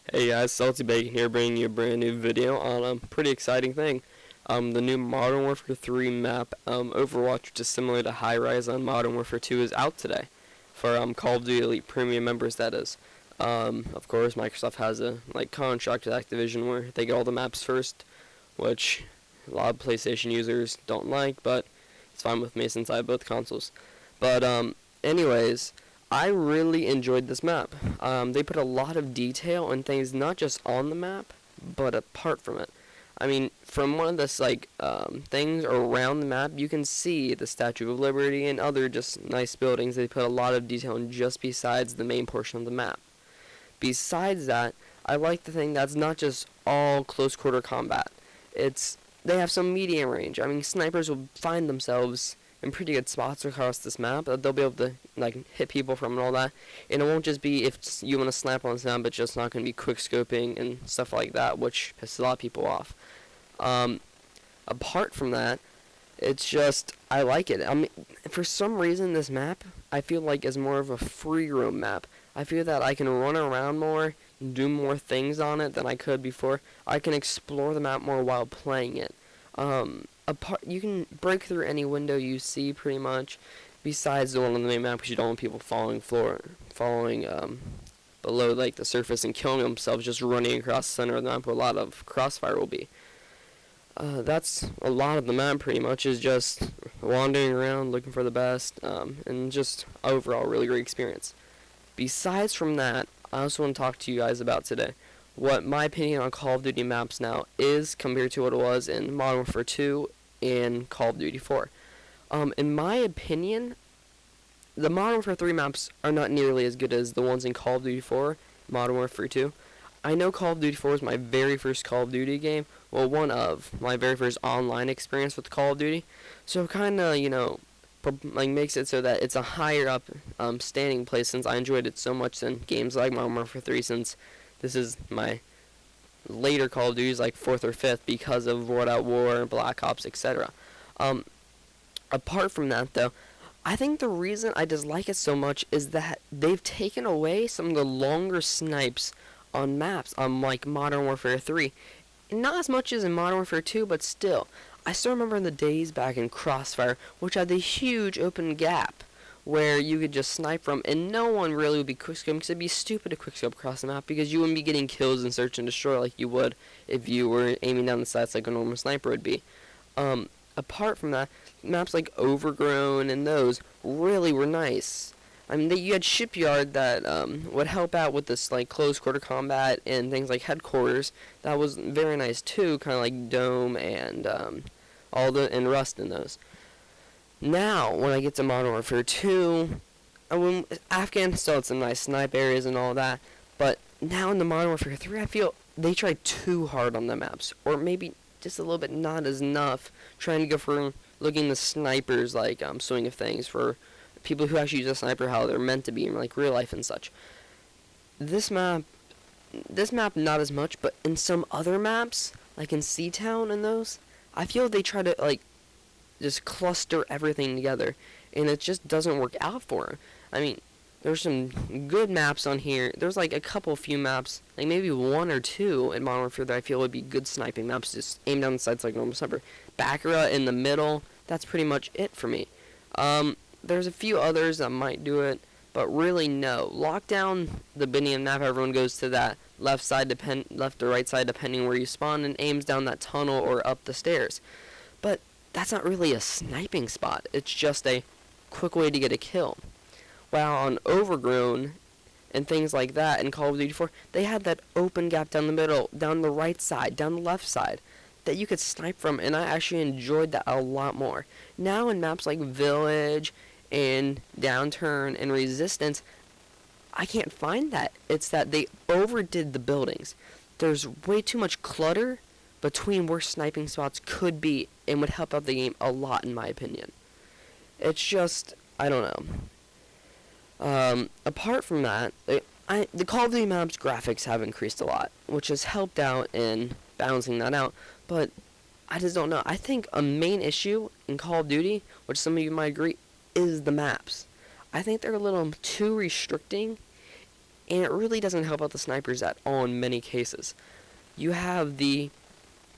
Hey guys, Salty Bacon here, bringing you a brand new video on a pretty exciting thing. The new Modern Warfare 3 map, Overwatch, which is similar to High Rise on Modern Warfare 2, is out today for Call of Duty Elite Premium members. That is. Of course, Microsoft has a contract with Activision where they get all the maps first, which a lot of PlayStation users don't like, but it's fine with me since I have both consoles. But anyways. I really enjoyed this map. They put a lot of detail and things not just on the map, but apart from it. I mean, from one of the things around the map, you can see the Statue of Liberty and other just nice buildings. They put a lot of detail in just besides the main portion of the map. Besides that, I like the thing that's not just all close quarter combat. They have some medium range. I mean, snipers will find themselves in pretty good spots across this map that they'll be able to hit people from and all that, and it won't just be if you want to snipe on sound, but just not going to be quick scoping and stuff like that, which pisses a lot of people off. Apart from that, it's just I like it. I mean, for some reason this map I feel like is more of a free roam map. I feel that I can run around more, do more things on it than I could before. I can explore the map more while playing it. You can break through any window you see pretty much, besides the one on the main map, because you don't want people falling below the surface and killing themselves just running across the center of the map where a lot of crossfire will be. That's a lot of the map pretty much, is just wandering around looking for the best, and just overall really great experience. Besides from that, I also want to talk to you guys about today what my opinion on Call of Duty maps now is compared to what it was in Modern Warfare 2 and Call of Duty 4. In my opinion, the Modern Warfare 3 maps are not nearly as good as the ones in Call of Duty 4, Modern Warfare 2. I know Call of Duty 4 is my very first Call of Duty game, well, one of my very first online experience with Call of Duty, so it kind of, makes it so that it's a higher up standing place, since I enjoyed it so much in games like Modern Warfare 3, since this is my later Call of Duties, like 4th or 5th, because of World at War, Black Ops, etc. Apart from that, though, I think the reason I dislike it so much is that they've taken away some of the longer snipes on maps on Modern Warfare 3. Not as much as in Modern Warfare 2, but still. I still remember in the days back in Crossfire, which had the huge open gap where you could just snipe from, and no one really would be quickscoping, because it'd be stupid to quickscope across the map, because you wouldn't be getting kills in search and destroy like you would if you were aiming down the sights like a normal sniper would be. Apart from that, maps like Overgrown and those really were nice. I mean, you had Shipyard that would help out with this close quarter combat, and things like Headquarters that was very nice too, kind of like Dome and and Rust in those. Now, when I get to Modern Warfare 2, Afghan still had some nice snipe areas and all that, but now in the Modern Warfare 3, I feel they tried too hard on the maps, or maybe just a little bit not as enough, trying to go for looking the snipers swing of things for people who actually use a sniper how they're meant to be in real life and such. This map not as much, but in some other maps, like in Seatown and those, I feel they try to just cluster everything together, and it just doesn't work out for her. I mean, there's some good maps on here. There's a few maps, maybe one or two in Modern Warfare that I feel would be good sniping maps, just aim down the sights like normal sniper. Baccarat in the middle, that's pretty much it for me. There's a few others that might do it, but really no. Lockdown, the Binion map, everyone goes to that left or right side depending where you spawn, and aims down that tunnel or up the stairs. But that's not really a sniping spot. It's just a quick way to get a kill. While on Overgrown and things like that in Call of Duty 4, they had that open gap down the middle, down the right side, down the left side, that you could snipe from, and I actually enjoyed that a lot more. Now in maps like Village and Downturn and Resistance, I can't find that. It's that they overdid the buildings. There's way too much clutter between where sniping spots could be, and would help out the game a lot in my opinion. It's just, I don't know. Apart from that, the Call of Duty maps graphics have increased a lot, which has helped out in balancing that out, but I just don't know. I think a main issue in Call of Duty, which some of you might agree, is the maps. I think they're a little too restricting, and it really doesn't help out the snipers at all in many cases. You have the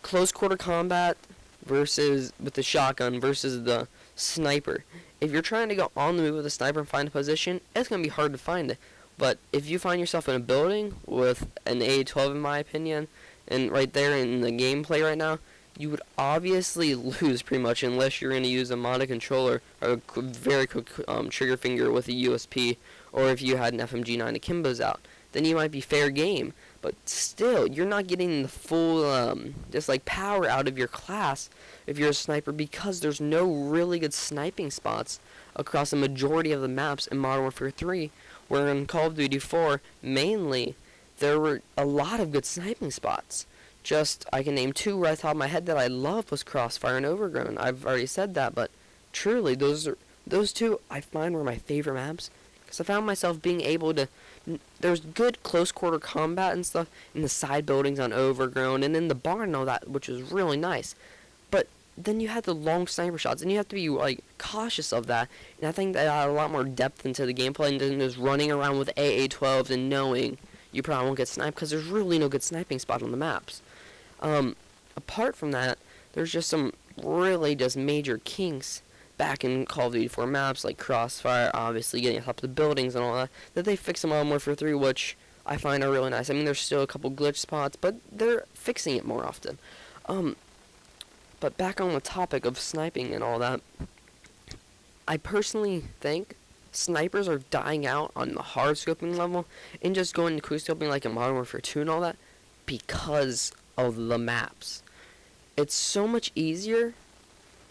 close quarter combat versus with the shotgun versus the sniper. If you're trying to go on the move with a sniper and find a position, it's going to be hard to find it. But if you find yourself in a building with an A12 in my opinion, and right there in the gameplay right now, you would obviously lose pretty much unless you're going to use a modded controller or a very quick trigger finger with a USP, or if you had an FMG9 Akimbos out, then you might be fair game. But still, you're not getting the full just like power out of your class if you're a sniper, because there's no really good sniping spots across a majority of the maps in Modern Warfare 3, where in Call of Duty 4 mainly there were a lot of good sniping spots. Just, I can name two right off the top of my head that I love was Crossfire and Overgrown. I've already said that, but truly, those two I find were my favorite maps, because I found myself being able to, there's good close quarter combat and stuff in the side buildings on Overgrown and in the barn and all that, which was really nice. But then you had the long sniper shots, and you have to be like cautious of that. And I think that added a lot more depth into the gameplay than just running around with AA-12s and knowing you probably won't get sniped, because there's really no good sniping spot on the maps. Apart from that, there's just some really just major kinks back in Call of Duty 4 maps, like Crossfire, obviously getting on top of the buildings and all that they fix in Modern Warfare 3, which I find are really nice. I mean, there's still a couple glitch spots, but they're fixing it more often. But back on the topic of sniping and all that, I personally think snipers are dying out on the hard scoping level and just going to quick scoping like in Modern Warfare 2 and all that because of the maps. It's so much easier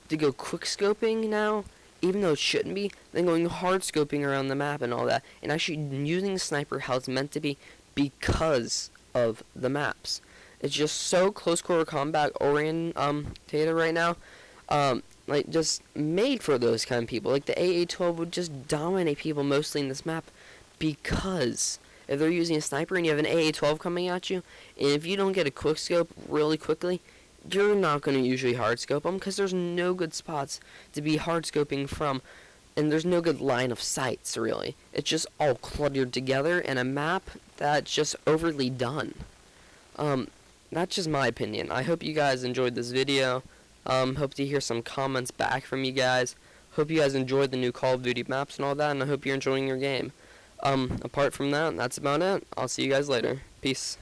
to go quick scoping now, even though it shouldn't be, than going hard scoping around the map and all that, and actually using the sniper how it's meant to be because of the maps. It's just so close quarter combat orientated right now, like just made for those kind of people. Like the AA-12 would just dominate people mostly in this map, because if they're using a sniper and you have an AA-12 coming at you, and if you don't get a quick scope really quickly, you're not going to usually hard scope them, because there's no good spots to be hard scoping from, and there's no good line of sights really. It's just all cluttered together in a map that's just overly done. That's just my opinion. I hope you guys enjoyed this video. Hope to hear some comments back from you guys. Hope you guys enjoyed the new Call of Duty maps and all that, and I hope you're enjoying your game. Apart from that, that's about it. I'll see you guys later. Peace.